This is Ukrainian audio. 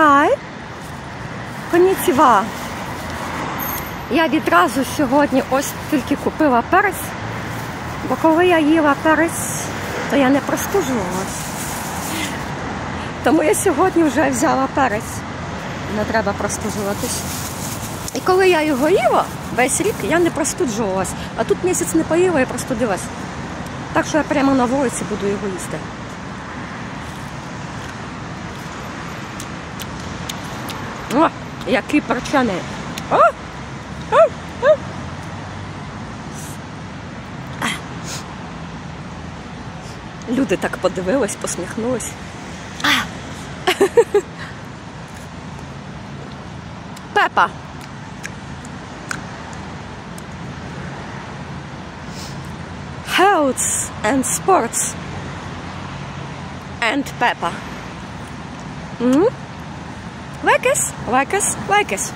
Хай! Конніціва! Я відразу сьогодні ось тільки купила перець, бо коли я їла перець, то я не простужувалась. Тому я сьогодні вже взяла перець. Не треба простужуватись. І коли я його їла, весь рік я не простуджувалась. А тут місяць не поїла і простудилась. Так що я прямо на вулиці буду його їсти. О, який перчений. Люди так подивились, посміхнулись. Пепа. Health and sports. And Peppa. Like us?